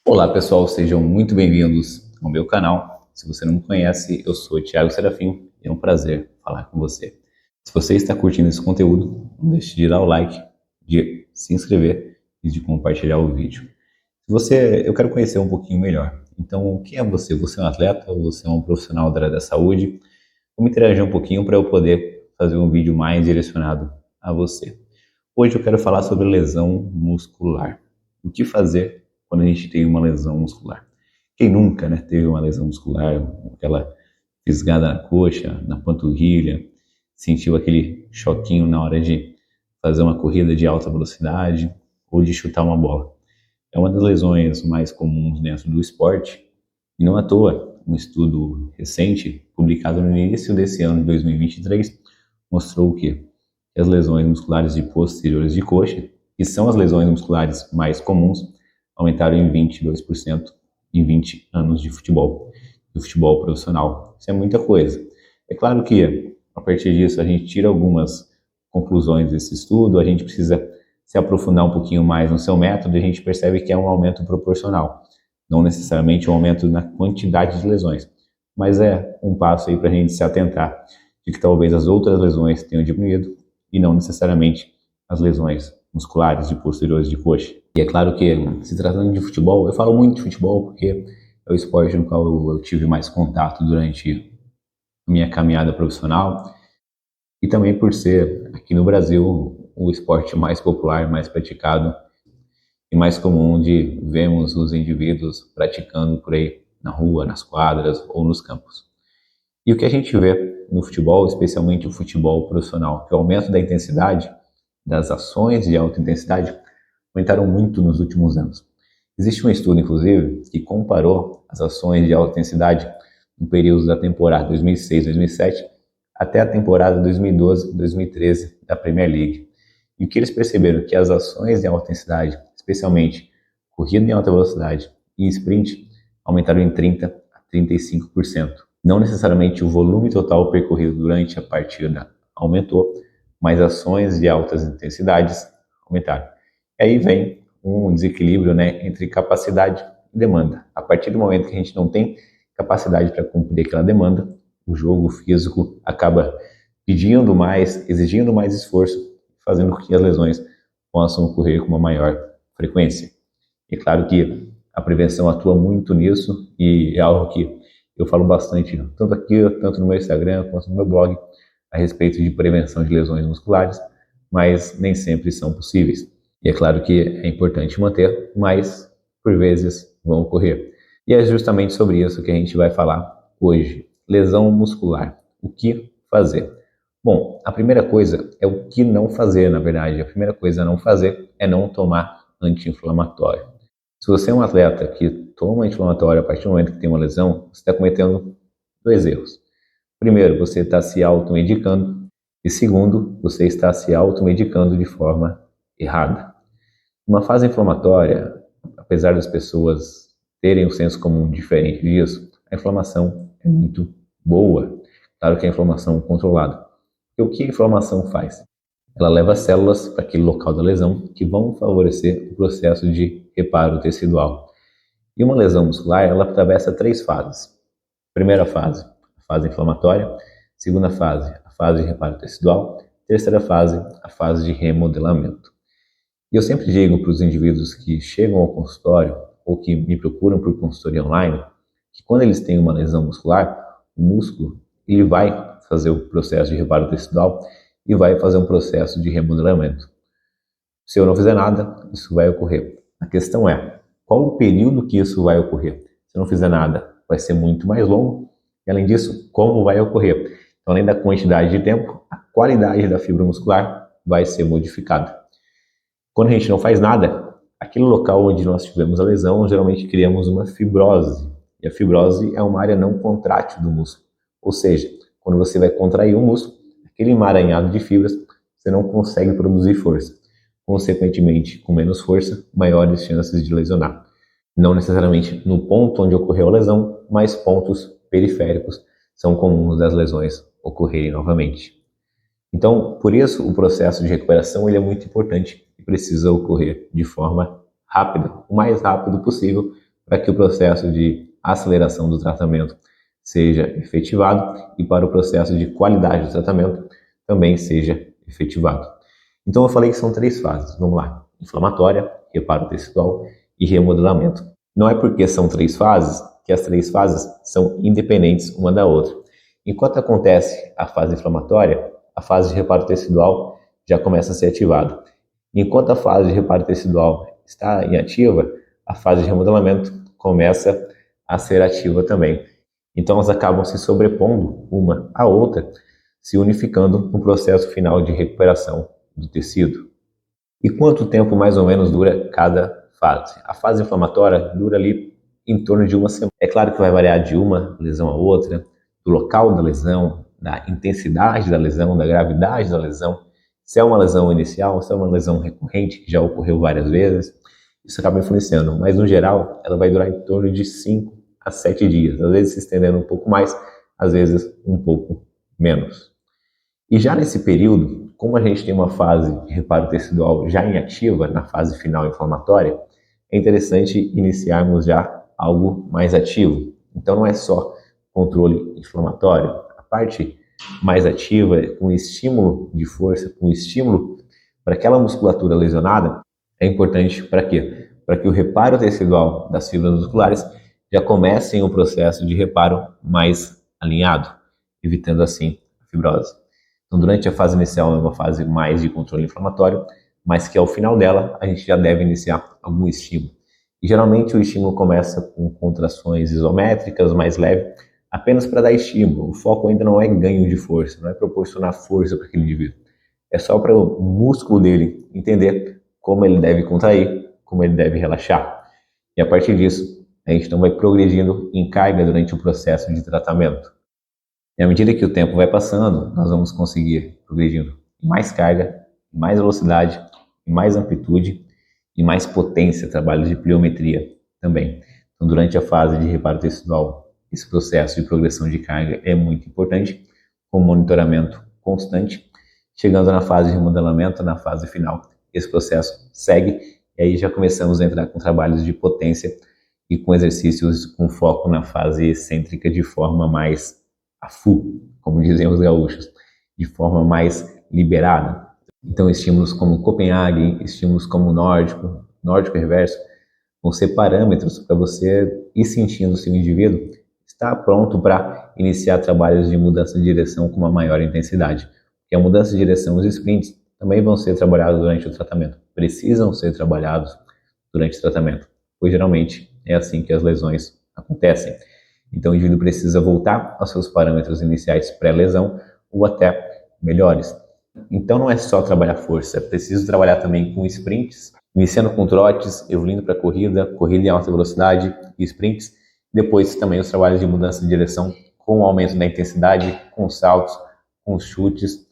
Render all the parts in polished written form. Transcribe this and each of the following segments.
Olá pessoal, sejam muito bem-vindos ao meu canal. Se você não me conhece, eu sou o Thiago Serafim e é um prazer falar com você. Se você está curtindo esse conteúdo, não deixe de dar o like, de se inscrever e de compartilhar o vídeo. Eu quero conhecer um pouquinho melhor. Então, quem é você? Você é um atleta ou você é um profissional da área da saúde? Vamos interagir um pouquinho para eu poder fazer um vídeo mais direcionado a você. Hoje eu quero falar sobre lesão muscular. O que fazer quando a gente tem uma lesão muscular? Quem nunca, né, teve uma lesão muscular, aquela fisgada na coxa, na panturrilha, sentiu aquele choquinho na hora de fazer uma corrida de alta velocidade ou de chutar uma bola? É uma das lesões mais comuns dentro do esporte e não à toa, um estudo recente, publicado no início desse ano de 2023, mostrou o quê? Que as lesões musculares de posteriores de coxa, que são as lesões musculares mais comuns, aumentaram em 22% em 20 anos de futebol profissional. Isso é muita coisa. É claro que, a partir disso, a gente tira algumas conclusões desse estudo, a gente precisa se aprofundar um pouquinho mais no seu método e a gente percebe que é um aumento proporcional, não necessariamente um aumento na quantidade de lesões, mas é um passo aí para a gente se atentar de que talvez as outras lesões tenham diminuído e não necessariamente as lesões musculares de posteriores de coxa. E é claro que, se tratando de futebol, eu falo muito de futebol porque é o esporte no qual eu tive mais contato durante a minha caminhada profissional e também por ser, aqui no Brasil, o esporte mais popular, mais praticado e mais comum de vermos os indivíduos praticando por aí na rua, nas quadras ou nos campos. E o que a gente vê no futebol, especialmente o futebol profissional, que é o aumento da intensidade, das ações de alta intensidade, aumentaram muito nos últimos anos. Existe um estudo, inclusive, que comparou as ações de alta intensidade no período da temporada 2006-2007 até a temporada 2012-2013 da Premier League. E o que eles perceberam que as ações de alta intensidade, especialmente corrida em alta velocidade e sprint, aumentaram em 30 a 35%. Não necessariamente o volume total percorrido durante a partida aumentou, mas ações de altas intensidades aumentaram. E aí vem um desequilíbrio, né, entre capacidade e demanda. A partir do momento que a gente não tem capacidade para cumprir aquela demanda, o jogo físico acaba pedindo mais, exigindo mais esforço, fazendo com que as lesões possam ocorrer com uma maior frequência. E claro que a prevenção atua muito nisso e é algo que eu falo bastante, tanto aqui, tanto no meu Instagram, quanto no meu blog, a respeito de prevenção de lesões musculares, mas nem sempre são possíveis. E é claro que é importante manter, mas por vezes vão ocorrer. E é justamente sobre isso que a gente vai falar hoje. Lesão muscular. O que fazer? Bom, a primeira coisa é o que não fazer, na verdade. A primeira coisa a não fazer é não tomar anti-inflamatório. Se você é um atleta que toma anti-inflamatório a partir do momento que tem uma lesão, você está cometendo dois erros. Primeiro, você está se automedicando. E segundo, você está se automedicando de forma errada. Uma fase inflamatória, apesar das pessoas terem um senso comum diferente disso, a inflamação é muito boa. Claro que é a inflamação controlada. E o que a inflamação faz? Ela leva células para aquele local da lesão que vão favorecer o processo de reparo tecidual. E uma lesão muscular, ela atravessa três fases. Primeira fase, a fase inflamatória. Segunda fase, a fase de reparo tecidual. Terceira fase, a fase de remodelamento. E eu sempre digo para os indivíduos que chegam ao consultório ou que me procuram por consultoria online, que quando eles têm uma lesão muscular, o músculo ele vai fazer o processo de reparo tecidual e vai fazer um processo de remodelamento. Se eu não fizer nada, isso vai ocorrer. A questão é, qual o período que isso vai ocorrer? Se eu não fizer nada, vai ser muito mais longo. E além disso, como vai ocorrer? Então, além da quantidade de tempo, a qualidade da fibra muscular vai ser modificada. Quando a gente não faz nada, aquele local onde nós tivemos a lesão, geralmente criamos uma fibrose. E a fibrose é uma área não contrátil do músculo. Ou seja, quando você vai contrair o músculo, aquele emaranhado de fibras, você não consegue produzir força. Consequentemente, com menos força, maiores chances de lesionar. Não necessariamente no ponto onde ocorreu a lesão, mas pontos periféricos são comuns das lesões ocorrerem novamente. Então, por isso, o processo de recuperação ele é muito importante e precisa ocorrer de forma rápida, o mais rápido possível, para que o processo de aceleração do tratamento seja efetivado e para o processo de qualidade do tratamento também seja efetivado. Então eu falei que são 3 fases, vamos lá: inflamatória, reparo tecidual e remodelamento. Não é porque são 3 fases que as 3 fases são independentes uma da outra. Enquanto acontece a fase inflamatória, a fase de reparo tecidual já começa a ser ativada. Enquanto a fase de reparo tecidual está inativa, a fase de remodelamento começa a ser ativa também. Então elas acabam se sobrepondo uma à outra, se unificando no processo final de recuperação do tecido. E quanto tempo mais ou menos dura cada fase? A fase inflamatória dura ali em torno de uma semana. É claro que vai variar de uma lesão a outra, do local da lesão, da intensidade da lesão, da gravidade da lesão, se é uma lesão inicial, se é uma lesão recorrente, que já ocorreu várias vezes, isso acaba influenciando, mas no geral ela vai durar em torno de 5 a 7 dias, às vezes se estendendo um pouco mais, às vezes um pouco menos. E já nesse período, como a gente tem uma fase de reparo tecidual já inativa, na fase final inflamatória, é interessante iniciarmos já algo mais ativo. Então não é só controle inflamatório, a parte mais ativa, com estímulo de força, com estímulo para aquela musculatura lesionada, é importante para quê? Para que o reparo tecidual das fibras musculares já comecem o processo de reparo mais alinhado, evitando assim a fibrose. Então, durante a fase inicial é uma fase mais de controle inflamatório, mas que ao final dela a gente já deve iniciar algum estímulo. E geralmente o estímulo começa com contrações isométricas mais leves, apenas para dar estímulo. O foco ainda não é ganho de força, não é proporcionar força para aquele indivíduo. É só para o músculo dele entender como ele deve contrair, como ele deve relaxar. E a partir disso, a gente então vai progredindo em carga durante o processo de tratamento. E à medida que o tempo vai passando, nós vamos conseguir progredindo em mais carga, em mais velocidade, em mais amplitude e mais potência, trabalho de pliometria também. Então, durante a fase de reparo tecidual, esse processo de progressão de carga é muito importante, com monitoramento constante. Chegando na fase de remodelamento, na fase final, esse processo segue e aí já começamos a entrar com trabalhos de potência e com exercícios com foco na fase excêntrica de forma mais a full, como dizem os gaúchos, de forma mais liberada. Então, estímulos como Copenhague, estímulos como nórdico, nórdico reverso, vão ser parâmetros para você ir sentindo se o indivíduo está pronto para iniciar trabalhos de mudança de direção com uma maior intensidade. Porque a mudança de direção, os sprints, também vão ser trabalhados durante o tratamento, precisam ser trabalhados durante o tratamento, pois geralmente é assim que as lesões acontecem. Então o indivíduo precisa voltar aos seus parâmetros iniciais pré-lesão ou até melhores. Então não é só trabalhar força, é preciso trabalhar também com sprints, iniciando com trotes, evoluindo para corrida, corrida em alta velocidade e sprints. Depois também os trabalhos de mudança de direção com o aumento da intensidade, com saltos, com chutes,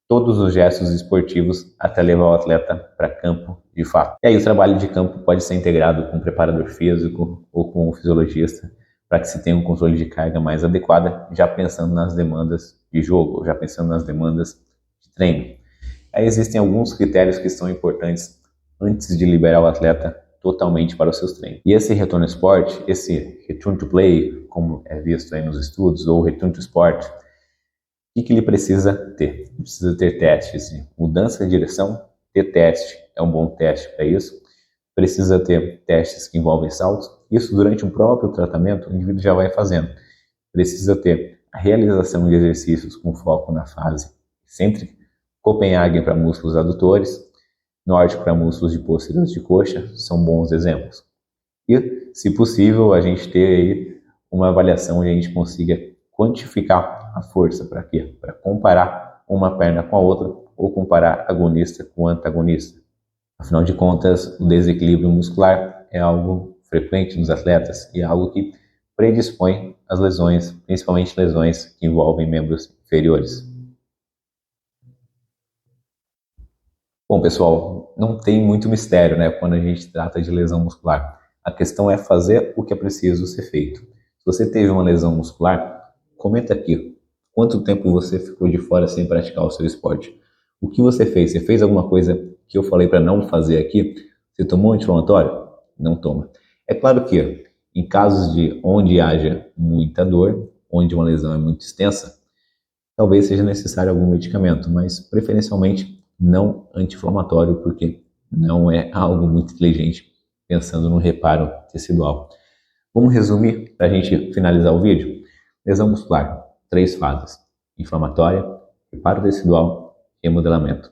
todos os gestos esportivos até levar o atleta para campo de fato. E aí o trabalho de campo pode ser integrado com um preparador físico ou com um fisiologista, para que se tenha um controle de carga mais adequada, já pensando nas demandas de jogo, já pensando nas demandas de treino. Aí existem alguns critérios que são importantes antes de liberar o atleta totalmente para os seus treinos. E esse retorno ao esporte, esse return to play, como é visto aí nos estudos, ou return to sport, o que ele precisa ter? Ele precisa ter testes de mudança de direção, ter teste, é um bom teste para isso. Precisa ter testes que envolvem saltos. Isso durante o próprio tratamento, o indivíduo já vai fazendo. Precisa ter a realização de exercícios com foco na fase excêntrica, Copenhagen para músculos adutores, nórdico para músculos de posteriores de coxa, são bons exemplos. E, se possível, a gente ter aí uma avaliação onde a gente consiga quantificar a força. Para quê? Para comparar uma perna com a outra ou comparar agonista com antagonista. Afinal de contas, o desequilíbrio muscular é algo frequente nos atletas e é algo que predispõe às lesões, principalmente lesões que envolvem membros inferiores. Bom, pessoal, não tem muito mistério, né, quando a gente trata de lesão muscular. A questão é fazer o que é preciso ser feito. Se você teve uma lesão muscular, comenta aqui quanto tempo você ficou de fora sem praticar o seu esporte. O que você fez? Você fez alguma coisa que eu falei para não fazer aqui? Você tomou um anti-inflamatório? Não toma. É claro que Em casos de onde haja muita dor, onde uma lesão é muito extensa, talvez seja necessário algum medicamento, mas preferencialmente não anti-inflamatório, porque não é algo muito inteligente pensando no reparo tecidual. Vamos resumir para a gente finalizar o vídeo? Lesão muscular, 3 fases: inflamatória, reparo tecidual e remodelamento.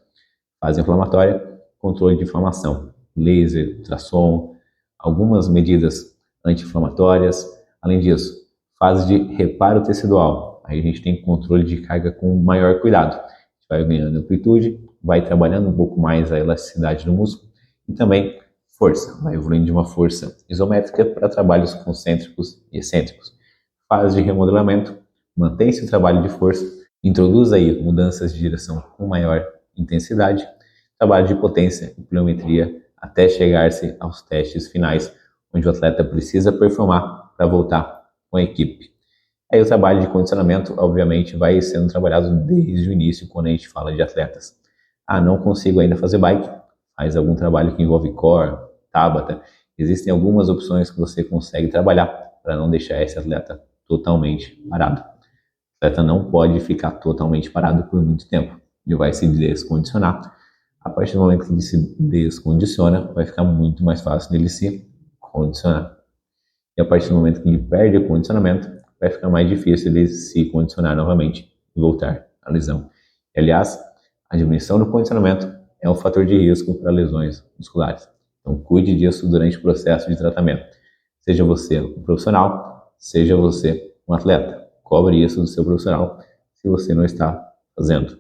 Fase inflamatória, controle de inflamação, laser, ultrassom, algumas medidas anti-inflamatórias. Além disso, fase de reparo tecidual. Aí a gente tem controle de carga com maior cuidado. A gente vai ganhando amplitude, vai trabalhando um pouco mais a elasticidade do músculo e também força. Vai evoluindo de uma força isométrica para trabalhos concêntricos e excêntricos. Fase de remodelamento, mantém-se o trabalho de força, introduz aí mudanças de direção com maior intensidade, trabalho de potência e pliometria até chegar-se aos testes finais, onde o atleta precisa performar para voltar com a equipe. Aí o trabalho de condicionamento, obviamente, vai sendo trabalhado desde o início quando a gente fala de atletas. Ah, não consigo ainda fazer bike, faz algum trabalho que envolve core, tabata. Existem algumas opções que você consegue trabalhar para não deixar esse atleta totalmente parado. O atleta não pode ficar totalmente parado por muito tempo. Ele vai se descondicionar. A partir do momento que ele se descondiciona, vai ficar muito mais fácil dele se condicionar. E a partir do momento que ele perde o condicionamento, vai ficar mais difícil ele se condicionar novamente e voltar à lesão. E, aliás, a diminuição do condicionamento é um fator de risco para lesões musculares. Então, cuide disso durante o processo de tratamento. Seja você um profissional, seja você um atleta. Cobre isso do seu profissional se você não está fazendo.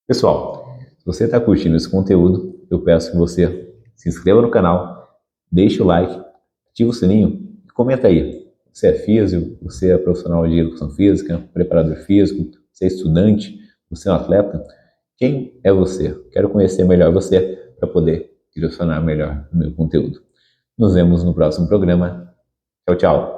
Pessoal, se você está curtindo esse conteúdo, eu peço que você se inscreva no canal, deixe o like, ative o sininho e comenta aí. Você é físico, você é profissional de educação física, preparador físico, você é estudante, você é um atleta? Quem é você? Quero conhecer melhor você para poder direcionar melhor o meu conteúdo. Nos vemos no próximo programa. Tchau, tchau.